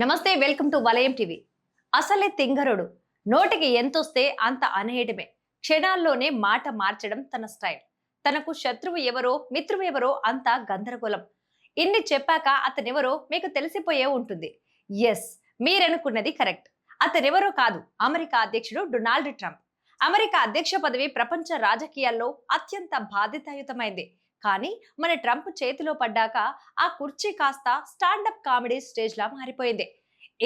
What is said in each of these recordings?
నమస్తే, welcome to వలయం TV. అసలే తింగరుడు, నోటికి ఎంతొస్తే అంత అనేయడమే. క్షణాల్లోనే మాట మార్చడం తన స్టైల్. తనకు శత్రువు ఎవరో మిత్రువు ఎవరో అంతా గందరగోళం. ఇన్ని చెప్పాక అతనెవరో మీకు తెలిసిపోయే ఉంటుంది. Yes, మీరనుకున్నది correct. అతనెవరో కాదు, అమెరికా అధ్యక్షుడు డొనాల్డ్ ట్రంప్. అమెరికా అధ్యక్ష పదవి ప్రపంచ రాజకీయాల్లో అత్యంత బాధ్యతాయుతమైంది. కానీ మన ట్రంప్ చేతిలో పడ్డాక ఆ కుర్చీ కాస్త స్టాండప్ కామెడీ స్టేజ్ లా మారిపోయింది.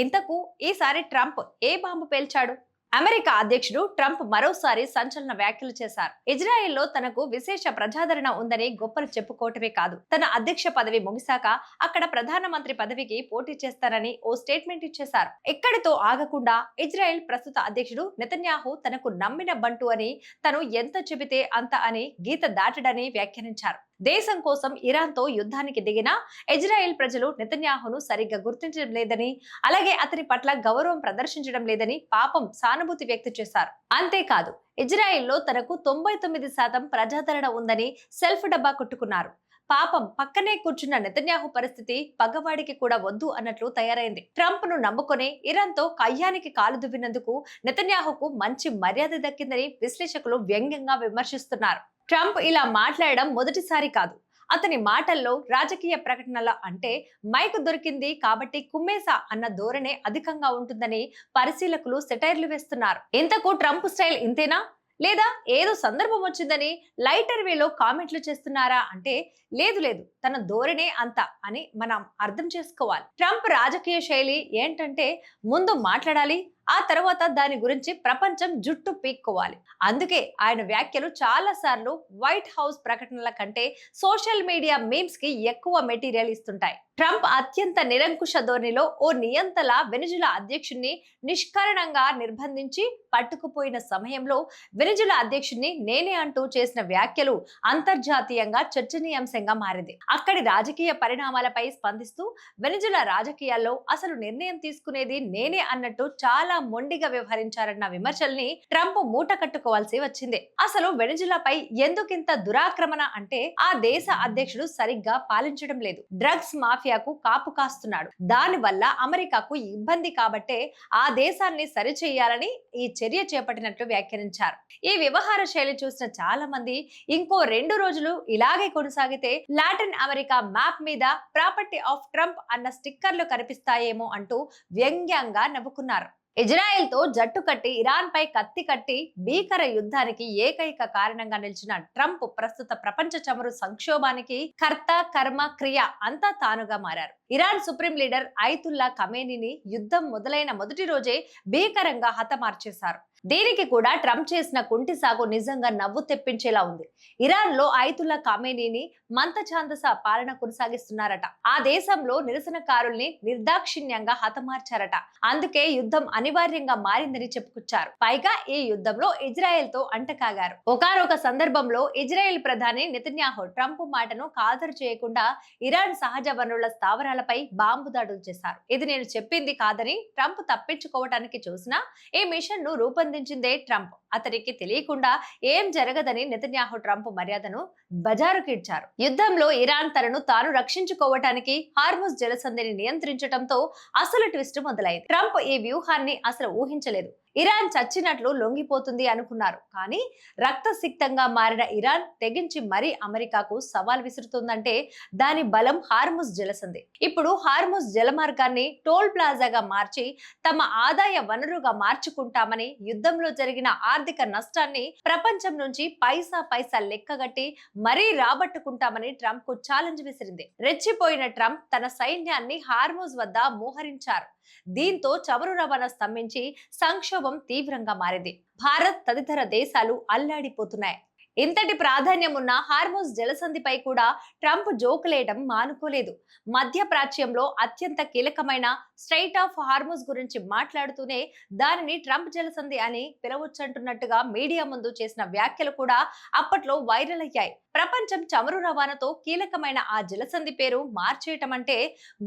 ఇంతకు ఈసారి ట్రంప్ ఏ బాంబు పేల్చాడు? అమెరికా అధ్యక్షుడు ట్రంప్ మరోసారి సంచలన వ్యాఖ్యలు చేశారు. ఇజ్రాయెల్లో తనకు విశేష ప్రజాదరణ ఉందని గొప్పలు చెప్పుకోవటమే కాదు, తన అధ్యక్ష పదవి ముగిశాక అక్కడ ప్రధానమంత్రి పదవికి పోటీ చేస్తారని ఓ స్టేట్మెంట్ ఇచ్చేశారు. ఇక్కడితో ఆగకుండా ఇజ్రాయెల్ ప్రస్తుత అధ్యక్షుడు నెతన్యాహు తనకు నమ్మిన బంటు అని, తను ఎంత చెబితే అంత అని గీత దాటడని వ్యాఖ్యానించారు. దేశం కోసం ఇరాన్ తో యుద్ధానికి దిగిన ఇజ్రాయెల్ ప్రజలు నెతన్యాహును సరిగ్గా గుర్తించడం లేదని, అలాగే అతని పట్ల గౌరవం ప్రదర్శించడం లేదని పాపం సానుభూతి వ్యక్తం చేశారు. అంతేకాదు, ఇజ్రాయెల్లో తనకు 99% ప్రజాదరణ ఉందని సెల్ఫ్ డబ్బా కొట్టుకున్నారు. పాపం పక్కనే కూర్చున్న నెతన్యాహు పరిస్థితి పగవాడికి కూడా వద్దు అన్నట్లు తయారైంది. ట్రంప్ ను నమ్ముకుని ఇరాన్ తో కయ్యానికి కాలు దువ్వినందుకు నెతన్యాహుకు మంచి మర్యాద దక్కిందని విశ్లేషకులు వ్యంగ్యంగా విమర్శిస్తున్నారు. ట్రంప్ ఇలా మాట్లాడడం మొదటిసారి కాదు. అతని మాటల్లో రాజకీయ ప్రకటనల అంటే మైకు దొరికింది కాబట్టి కుమ్మేసా అన్న ధోరణే అధికంగా ఉంటుందని పరిశీలకులు సెటైర్లు వేస్తున్నారు. ఇంతకు ట్రంప్ స్టైల్ ఇంతేనా, లేదా ఏదో సందర్భం వచ్చిందని లైటర్ వేలో కామెంట్లు చేస్తున్నారా అంటే లేదు, తన ధోరణే అంత అని మనం అర్థం చేసుకోవాలి. ట్రంప్ రాజకీయ శైలి ఏంటంటే ముందు మాట్లాడాలి, ఆ తర్వాత దాని గురించి ప్రపంచం జుట్టు పీక్కోవాలి. అందుకే ఆయన వ్యాఖ్యలు చాలా సార్లు వైట్ హౌస్ ప్రకటనల కంటే సోషల్ మీడియా మీమ్స్ కి ఎక్కువ మెటీరియల్ ఇస్తుంటాయి. ట్రంప్ అత్యంత నిరంకుశ ధోరణిలో ఓ నియంతలా వెనిజులా అధ్యక్షుడిని నిష్కారణంగా నిర్బంధించి పట్టుకుపోయిన సమయంలో వెనిజులా అధ్యక్షుడిని నేనే అంటూ చేసిన వ్యాఖ్యలు అంతర్జాతీయంగా చర్చనీయాంశంగా మారింది. అక్కడి రాజకీయ పరిణామాలపై స్పందిస్తూ వెనిజులా రాజకీయాల్లో అసలు నిర్ణయం తీసుకునేది నేనే అన్నట్టు చాలా మొండిగా వ్యవహరించారన్న విమర్శల్ని ట్రంప్ మూట కట్టుకోవాల్సి వచ్చింది. అసలు వెనిజులాపై ఎందుకింత దురాక్రమణ అంటే ఆ దేశ అధ్యక్షుడు సరిగ్గా పాలించడం లేదు, డ్రగ్స్ మాఫియాకు కాపు కాస్తున్నాడు. దాని వల్ల అమెరికాకు ఇబ్బంది కాబట్టే ఆ దేశాన్ని సరిచేయాలని ఈ చర్య చేపట్టినట్లు వ్యాఖ్యానించారు. ఈ వ్యవహార శైలి చూసిన చాలా మంది ఇంకో 2 రోజులు ఇలాగే కొనసాగితే లాటిన్ అమెరికా మ్యాప్ మీద ప్రాపర్టీ ఆఫ్ ట్రంప్ అన్న స్టిక్కర్లు కనిపిస్తాయేమో అంటూ వ్యంగ్యంగా నవ్వుకున్నారు. ఇజ్రాయెల్ తో జట్టు కట్టి ఇరాన్ పై కత్తి కట్టి భీకర యుద్ధానికి ఏకైక కారణంగా నిలిచిన ట్రంప్ ప్రస్తుత ప్రపంచ చమురు సంక్షోభానికి కర్త కర్మ క్రియ అంతా తానుగా మారారు. ఇరాన్ సుప్రీం లీడర్ అయతుల్లా ఖమేనీని యుద్ధం మొదలైన మొదటి రోజే భీకరంగా హతమార్చేశారు. దీనికి కూడా ట్రంప్ చేసిన కుంటి సాగు నిజంగా నవ్వు తెప్పించేలా ఉంది. ఇరాన్ లో అయతుల్లా ఖమేనీని మంతఛాందస పాలన కొనసాగిస్తున్నారట. ఆ దేశంలో నిరసనకారుల్ని నిర్దాక్షిణ్యంగా హతమార్చారట. అందుకే యుద్ధం అనివార్యంగా మారిందని చెప్పుకొచ్చారు. పైగా ఈ యుద్ధంలో ఇజ్రాయెల్ తో అంటకాగారు. ఒకానొక సందర్భంలో ఇజ్రాయెల్ ప్రధాని నెతన్యాహు ట్రంప్ మాటను ఖాతరు చేయకుండా ఇరాన్ సహజ వనరుల స్థావరాలపై బాంబు దాడులు చేశారు. ఇది నేను చెప్పింది కాదని ట్రంప్ తప్పించుకోవటానికి చూసినా ఈ మిషన్ ను రూపొందించిందే ట్రంప్. అతనికి తెలియకుండా ఏం జరగదని నెతన్యాహు ట్రంప్ మర్యాదను బజారుకి ఇచ్చారు. యుద్ధంలో ఇరాన్ తనను తాను రక్షించుకోవటానికి హార్ముజ్ జలసంధిని నియంత్రించడంతో అసలు ట్విస్ట్ మొదలైంది. ట్రంప్ ఈ వ్యూహాన్ని అసలు ఊహించలేదు. ఇరాన్ చచ్చినట్లు లొంగిపోతుంది అనుకున్నారు. కానీ రక్తసిక్తంగా మారిన ఇరాన్ తెగించి మరీ అమెరికాకు సవాల్ విసురుతుందంటే దాని బలం హార్ముజ్ జలసంధి. ఇప్పుడు హార్ముజ్ జలమార్గాన్ని టోల్ ప్లాజాగా మార్చి తమ ఆదాయ వనరుగా మార్చుకుంటామని, యుద్ధంలో జరిగిన ఆర్థిక నష్టాన్ని ప్రపంచం నుంచి పైసా లెక్కగట్టి మరీ రాబట్టుకుంటామని ట్రంప్ కు ఛాలెంజ్ విసిరింది. రెచ్చిపోయిన ట్రంప్ తన సైన్యాన్ని హార్ముజ్ వద్ద మోహరించారు. దీంతో చమురు రవాణా స్తంభించి సంక్షోభం తీవ్రంగా మారింది. భారత్ తదితర దేశాలు అల్లాడిపోతున్నాయి. ఇంతటి ప్రాధాన్యం ఉన్న హార్ముజ్ జలసంధిపై కూడా ట్రంప్ జోకులేయడం మానుకోలేదు. మధ్యప్రాచ్యంలో అత్యంత కీలకమైన స్ట్రైట్ ఆఫ్ హార్ముజ్ గురించి మాట్లాడుతూనే దానిని ట్రంప్ జలసంధి అని పిలవచ్చంటున్నట్టుగా మీడియా ముందు చేసిన వ్యాఖ్యలు కూడా అప్పట్లో వైరల్ అయ్యాయి. ప్రపంచం చమురు రవాణాతో కీలకమైన ఆ జలసంధి పేరు మార్చేయటం అంటే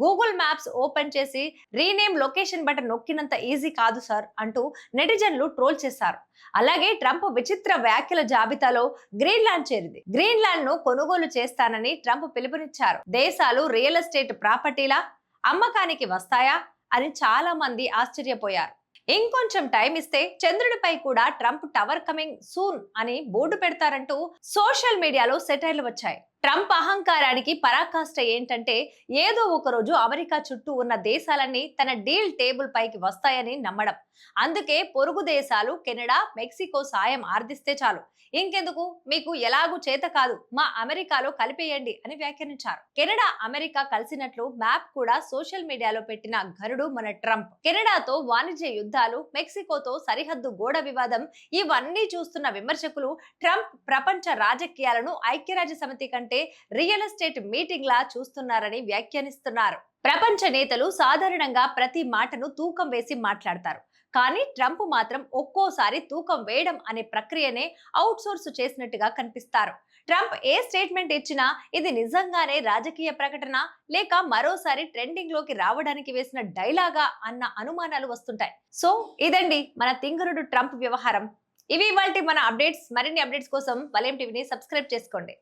గూగుల్ మ్యాప్స్ ఓపెన్ చేసి రీనేమ్ లొకేషన్ బటన్ నొక్కినంత ఈజీ కాదు సార్ అంటూ నెటిజన్లు ట్రోల్ చేశారు. అలాగే ట్రంప్ విచిత్ర వ్యాఖ్యల జాబితాలో గ్రీన్లాండ్ చేరింది. గ్రీన్లాండ్ ను కొనుగోలు చేస్తానని ట్రంప్ పిలుపునిచ్చారు. దేశాలు రియల్ ఎస్టేట్ ప్రాపర్టీలా అమ్మకానికి వస్తాయా అని చాలా మంది ఆశ్చర్యపోయారు. ఇంకొంచెం టైం ఇస్తే చంద్రుడిపై కూడా ట్రంప్ టవర్ కమింగ్ సూన్ అని బోర్డు పెడతారంటూ సోషల్ మీడియాలో సెటైర్లు వచ్చాయి. ట్రంప్ అహంకారానికి పరాకాష్ట ఏంటంటే ఏదో ఒక రోజు అమెరికా చుట్టూ ఉన్న దేశాలన్నీ తన డీల్ టేబుల్ పైకి వస్తాయని నమ్మడం. అందుకే పొరుగు దేశాలు కెనడా, మెక్సికో సాయం ఆర్థిస్తే చాలు, ఇంకెందుకు మీకు ఎలాగూ చేత కాదు, మా అమెరికాలో కలిపేయండి అని వ్యాఖ్యానించారు. కెనడా, అమెరికా కలిసినట్లు మ్యాప్ కూడా సోషల్ మీడియాలో పెట్టిన ఘనుడు మన ట్రంప్. కెనడాతో వాణిజ్య యుద్ధాలు, మెక్సికోతో సరిహద్దు గోడ వివాదం ఇవన్నీ చూస్తున్న విమర్శకులు ట్రంప్ ప్రపంచ రాజకీయాలను ఐక్యరాజ్య సమితి కంటే రియల్ ఎస్టేట్ మీటింగ్ లా చూస్తున్నారని వ్యాఖ్యానిస్తున్నారు. ప్రపంచ నేతలు సాధారణంగా ప్రతి మాటను తూకం వేసి మాట్లాడతారు. కానీ ట్రంప్ మాత్రం ఒక్కోసారి తూకం వేయడం అనే ప్రక్రియనే అవుట్ సోర్స్ చేసినట్టుగా కనిపిస్తారు. ట్రంప్ ఏ స్టేట్మెంట్ ఇచ్చినా ఇది నిజంగానే రాజకీయ ప్రకటన లేక మరోసారి ట్రెండింగ్ లోకి రావడానికి వేసిన డైలాగా అన్న అనుమానాలు వస్తుంటాయి. సో ఇదండి మన తింగరుడు ట్రంప్ వ్యవహారం. ఇవి ఇవాల్టి మన అప్డేట్స్. మరిన్ని అప్డేట్స్ కోసం వలయం టీవీని సబ్స్క్రైబ్ చేసుకోండి.